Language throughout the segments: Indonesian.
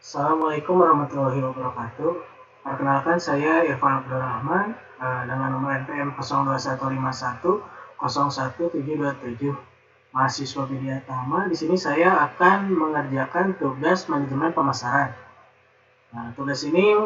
Assalamualaikum warahmatullahi wabarakatuh. Perkenalkan saya Irfan Abdurrahman dengan nomor NPM 0215101727. Mahasiswa Widya Tama. Di sini saya akan mengerjakan tugas manajemen pemasaran. Nah, tugas ini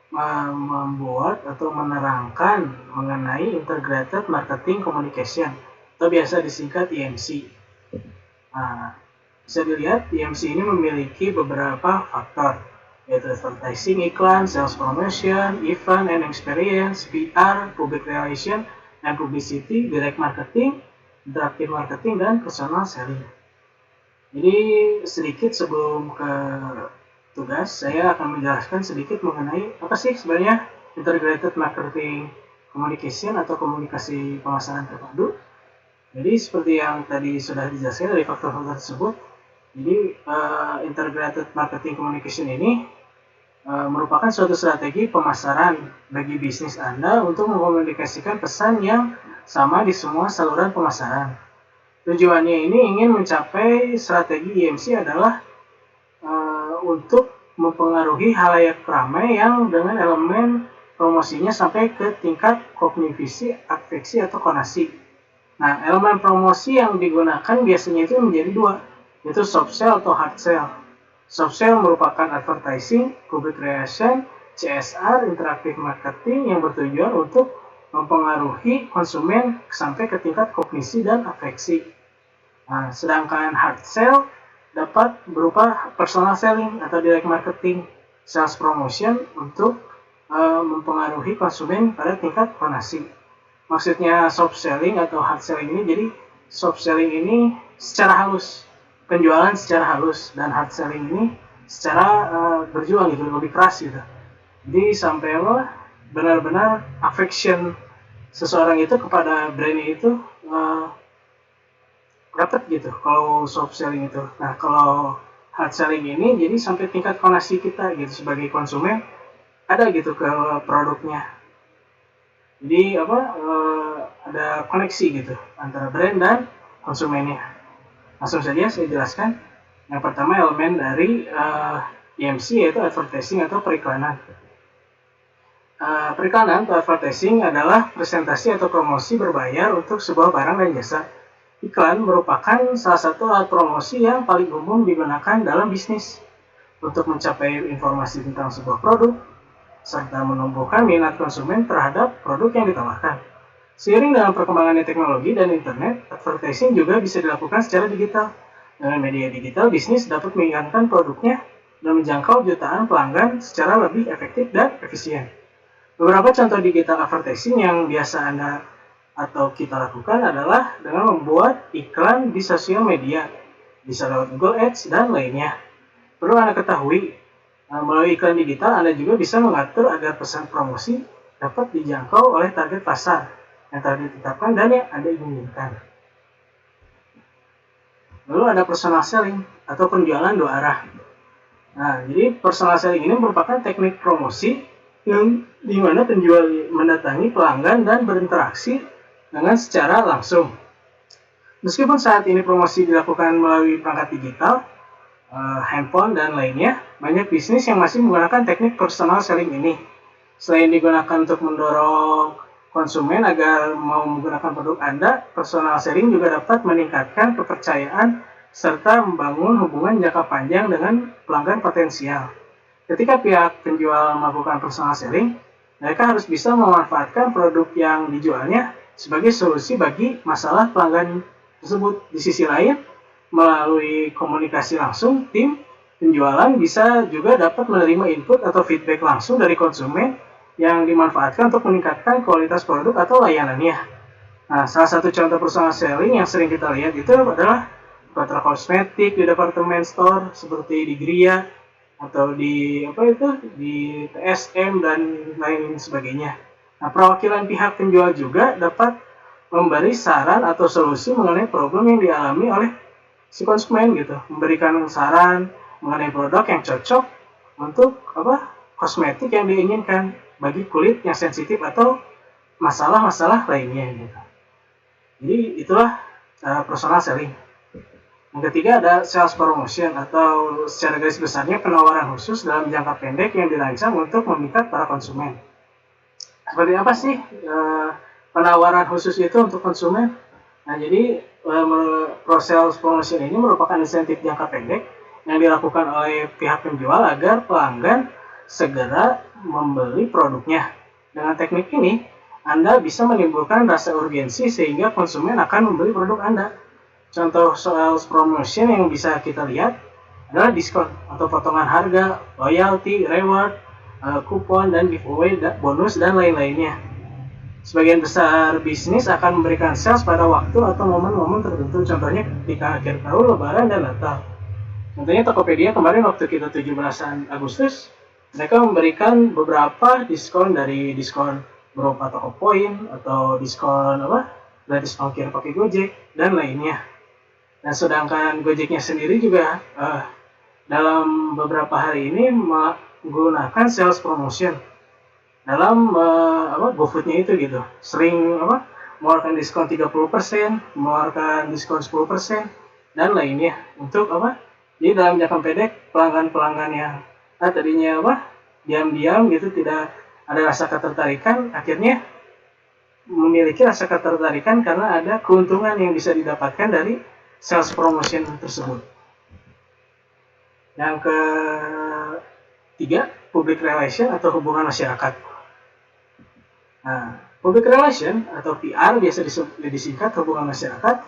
membuat atau menerangkan mengenai Integrated Marketing Communication atau biasa disingkat IMC. Nah, bisa dilihat IMC ini memiliki beberapa faktor, yaitu advertising, iklan, sales promotion, event and experience, PR, public relation and publicity, direct marketing, interactive marketing, dan personal selling. Jadi sedikit sebelum ke tugas, saya akan menjelaskan sedikit mengenai apa sih sebenarnya Integrated Marketing Communication atau komunikasi pemasaran terpadu. Jadi seperti yang tadi sudah dijelaskan dari faktor-faktor tersebut, jadi Integrated Marketing Communication ini merupakan suatu strategi pemasaran bagi bisnis Anda untuk mengkomunikasikan pesan yang sama di semua saluran pemasaran. Tujuannya ini ingin mencapai strategi IMC adalah untuk mempengaruhi halayak ramai yang dengan elemen promosinya sampai ke tingkat kognisi, afeksi, atau konasi. Nah, elemen promosi yang digunakan biasanya itu menjadi dua, yaitu soft sell atau hard sell. Soft sell merupakan advertising, public relation, CSR, interactive marketing yang bertujuan untuk mempengaruhi konsumen sampai ke tingkat kognisi dan afeksi. Nah, sedangkan hard sell dapat berupa personal selling atau direct marketing, sales promotion untuk mempengaruhi konsumen pada tingkat konasi. Maksudnya soft selling atau hard selling ini, jadi soft selling ini secara halus, penjualan secara halus, dan hard selling ini secara berjuang gitu, lebih keras gitu. Jadi sampai benar-benar affection seseorang itu kepada brandnya itu dapat gitu kalau soft selling itu. Nah, kalau hard selling ini jadi sampai tingkat konasi kita gitu sebagai konsumen ada gitu ke produknya. Jadi ada koneksi gitu antara brand dan konsumennya. Langsung saja saya jelaskan. Yang pertama elemen dari IMC yaitu advertising atau periklanan. Periklanan atau advertising adalah presentasi atau promosi berbayar untuk sebuah barang dan jasa. Iklan merupakan salah satu alat promosi yang paling umum digunakan dalam bisnis untuk mencapai informasi tentang sebuah produk serta menumbuhkan minat konsumen terhadap produk yang ditawarkan. Seiring dengan perkembangannya teknologi dan internet, advertising juga bisa dilakukan secara digital. Dengan media digital, bisnis dapat mengiklankan produknya dan menjangkau jutaan pelanggan secara lebih efektif dan efisien. Beberapa contoh digital advertising yang biasa Anda atau kita lakukan adalah dengan membuat iklan di sosial media, bisa lewat Google Ads dan lainnya. Perlu Anda ketahui, melalui iklan digital, Anda juga bisa mengatur agar pesan promosi dapat dijangkau oleh target pasar yang telah ditetapkan dan yang Anda inginkan. Lalu ada personal selling atau penjualan dua arah. Nah, jadi personal selling ini merupakan teknik promosi yang dimana penjual mendatangi pelanggan dan berinteraksi dengan secara langsung. Meskipun saat ini promosi dilakukan melalui perangkat digital, handphone, dan lainnya, banyak bisnis yang masih menggunakan teknik personal selling ini. Selain digunakan untuk mendorong konsumen agar mau menggunakan produk Anda, personal selling juga dapat meningkatkan kepercayaan serta membangun hubungan jangka panjang dengan pelanggan potensial. Ketika pihak penjual melakukan personal selling, mereka harus bisa memanfaatkan produk yang dijualnya sebagai solusi bagi masalah pelanggan tersebut. Di sisi lain, melalui komunikasi langsung, tim penjualan bisa juga dapat menerima input atau feedback langsung dari konsumen yang dimanfaatkan untuk meningkatkan kualitas produk atau layanannya. Nah, salah satu contoh personal selling yang sering kita lihat itu adalah kontrak kosmetik di departemen store seperti di Gria atau di TSM dan lain sebagainya. Nah, perwakilan pihak penjual juga dapat memberi saran atau solusi mengenai problem yang dialami oleh si konsumen gitu, memberikan saran mengenai produk yang cocok untuk kosmetik yang diinginkan bagi kulit yang sensitif atau masalah-masalah lainnya gitu. Jadi itulah personal selling. Yang ketiga ada sales promotion atau secara garis besarnya penawaran khusus dalam jangka pendek yang dirancang untuk memikat para konsumen. Seperti apa sih penawaran khusus itu untuk konsumen? Nah, jadi sales promotion ini merupakan insentif jangka pendek yang dilakukan oleh pihak penjual agar pelanggan segera membeli produknya. Dengan teknik ini, Anda bisa menimbulkan rasa urgensi sehingga konsumen akan membeli produk Anda. Contoh soal promotion yang bisa kita lihat adalah diskon atau potongan harga, loyalty, reward, kupon, dan giveaway, bonus, dan lain-lainnya. Sebagian besar bisnis akan memberikan sales pada waktu atau momen-momen tertentu, contohnya ketika akhir tahun, lebaran, dan Natal. Contohnya Tokopedia kemarin waktu kita 17 Agustus, mereka memberikan beberapa diskon, dari diskon berupa toko poin atau diskon gratis ongkir pakai Gojek dan lainnya. Dan sedangkan Gojeknya sendiri juga dalam beberapa hari ini menggunakan sales promotion dalam GoFood-nya itu gitu. Sering mengeluarkan diskon 30%, mengeluarkan diskon 10% dan lainnya untuk jadi dalam jangka pendek pelanggan-pelanggan yang tadinya diam-diam gitu tidak ada rasa ketertarikan, akhirnya memiliki rasa ketertarikan karena ada keuntungan yang bisa didapatkan dari sales promotion tersebut. Yang ketiga, public relation atau hubungan masyarakat. Nah, public relation atau PR biasa disingkat hubungan masyarakat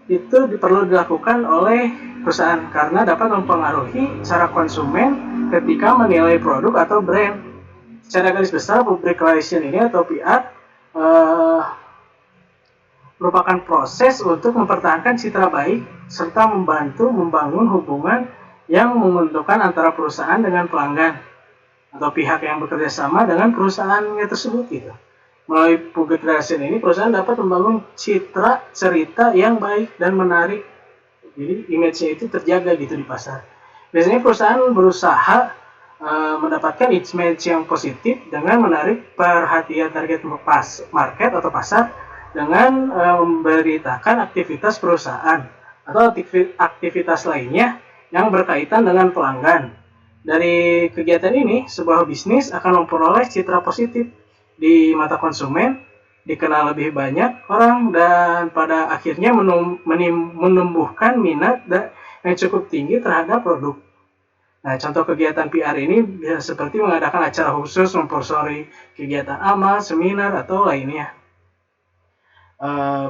itu perlu dilakukan oleh perusahaan karena dapat mempengaruhi cara konsumen ketika menilai produk atau brand. Secara garis besar, public relation ini atau PR merupakan proses untuk mempertahankan citra baik serta membantu membangun hubungan yang menguntungkan antara perusahaan dengan pelanggan atau pihak yang bekerja sama dengan perusahaannya tersebut gitu. Melalui public relation ini, perusahaan dapat membangun citra cerita yang baik dan menarik. Jadi image-nya itu terjaga gitu di pasar. Biasanya perusahaan berusaha mendapatkan image yang positif dengan menarik perhatian target market atau pasar dengan memberitakan aktivitas perusahaan atau aktivitas lainnya yang berkaitan dengan pelanggan. Dari kegiatan ini, sebuah bisnis akan memperoleh citra positif di mata konsumen, dikenal lebih banyak orang, dan pada akhirnya menumbuhkan minat yang cukup tinggi terhadap produk. Nah, contoh kegiatan PR ini seperti mengadakan acara khusus, memsponsori kegiatan amal, seminar, atau lainnya.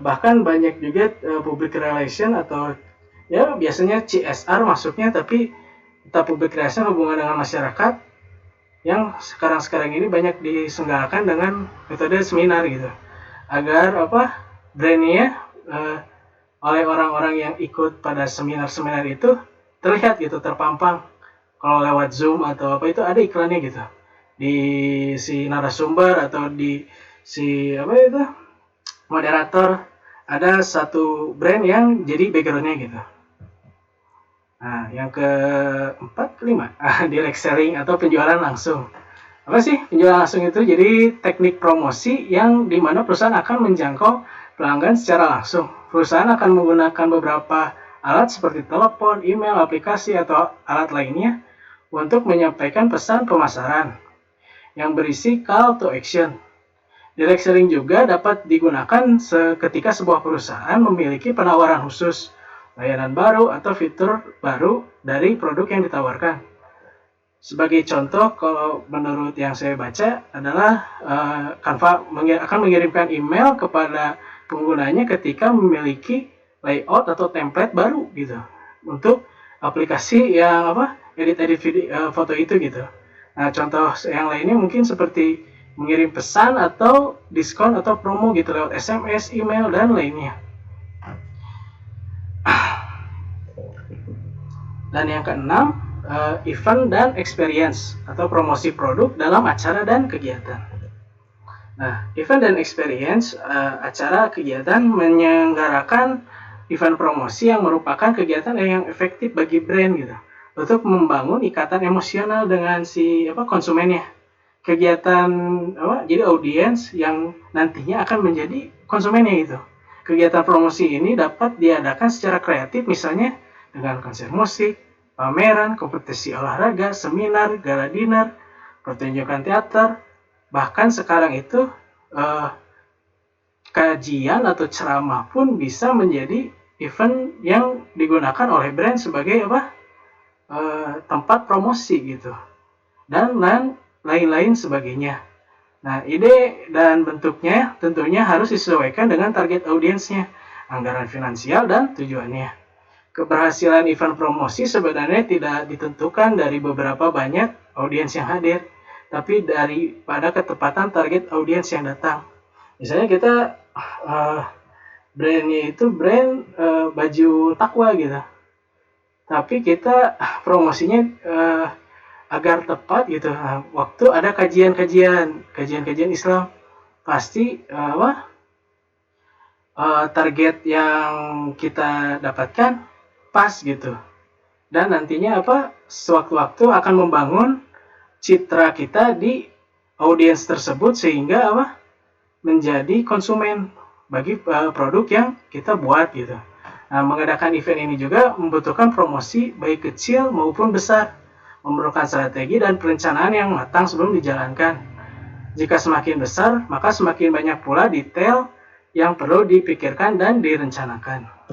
Bahkan banyak juga public relation atau ya biasanya CSR masuknya, tapi kita public relation hubungan dengan masyarakat yang sekarang ini banyak diselenggarakan dengan metode seminar gitu, agar brandnya oleh orang-orang yang ikut pada seminar-seminar itu terlihat gitu, terpampang. Kalau lewat Zoom atau itu ada iklannya gitu di si narasumber atau di si moderator, ada satu brand yang jadi backgroundnya gitu. Nah, yang kelima, direct selling atau penjualan langsung. Apa sih penjualan langsung itu? Jadi teknik promosi yang dimana perusahaan akan menjangkau pelanggan secara langsung. Perusahaan akan menggunakan beberapa alat seperti telepon, email, aplikasi, atau alat lainnya untuk menyampaikan pesan pemasaran yang berisi call to action. Direct selling juga dapat digunakan ketika sebuah perusahaan memiliki penawaran khusus, layanan baru, atau fitur baru dari produk yang ditawarkan. Sebagai contoh, kalau menurut yang saya baca adalah Canva akan mengirimkan email kepada penggunanya ketika memiliki layout atau template baru gitu untuk aplikasi yang edit foto itu gitu. Nah, contoh yang lainnya mungkin seperti mengirim pesan atau diskon atau promo gitu lewat SMS, email, dan lainnya. Dan yang keenam, event dan experience atau promosi produk dalam acara dan kegiatan. Nah, event dan experience, acara kegiatan menyelenggarakan event promosi yang merupakan kegiatan yang efektif bagi brand gitu untuk membangun ikatan emosional dengan si konsumennya. Kegiatan jadi audiens yang nantinya akan menjadi konsumennya gitu. Kegiatan promosi ini dapat diadakan secara kreatif, misalnya dengan konser musik, pameran, kompetisi olahraga, seminar, gala dinner, pertunjukan teater, bahkan sekarang itu kajian atau ceramah pun bisa menjadi event yang digunakan oleh brand sebagai tempat promosi gitu, dan lain-lain sebagainya. Nah, ide dan bentuknya tentunya harus disesuaikan dengan target audiensnya, anggaran finansial, dan tujuannya. Keberhasilan event promosi sebenarnya tidak ditentukan dari beberapa banyak audiens yang hadir, tapi daripada ketepatan target audiens yang datang. Misalnya kita brandnya itu brand baju takwa gitu, tapi kita promosinya agar tepat gitu. Waktu ada kajian Islam, pasti target yang kita dapatkan pas gitu, dan nantinya sewaktu-waktu akan membangun citra kita di audiens tersebut sehingga menjadi konsumen bagi produk yang kita buat gitu. Nah, mengadakan event ini juga membutuhkan promosi baik kecil maupun besar, memerlukan strategi dan perencanaan yang matang sebelum dijalankan. Jika semakin besar, maka semakin banyak pula detail yang perlu dipikirkan dan direncanakan.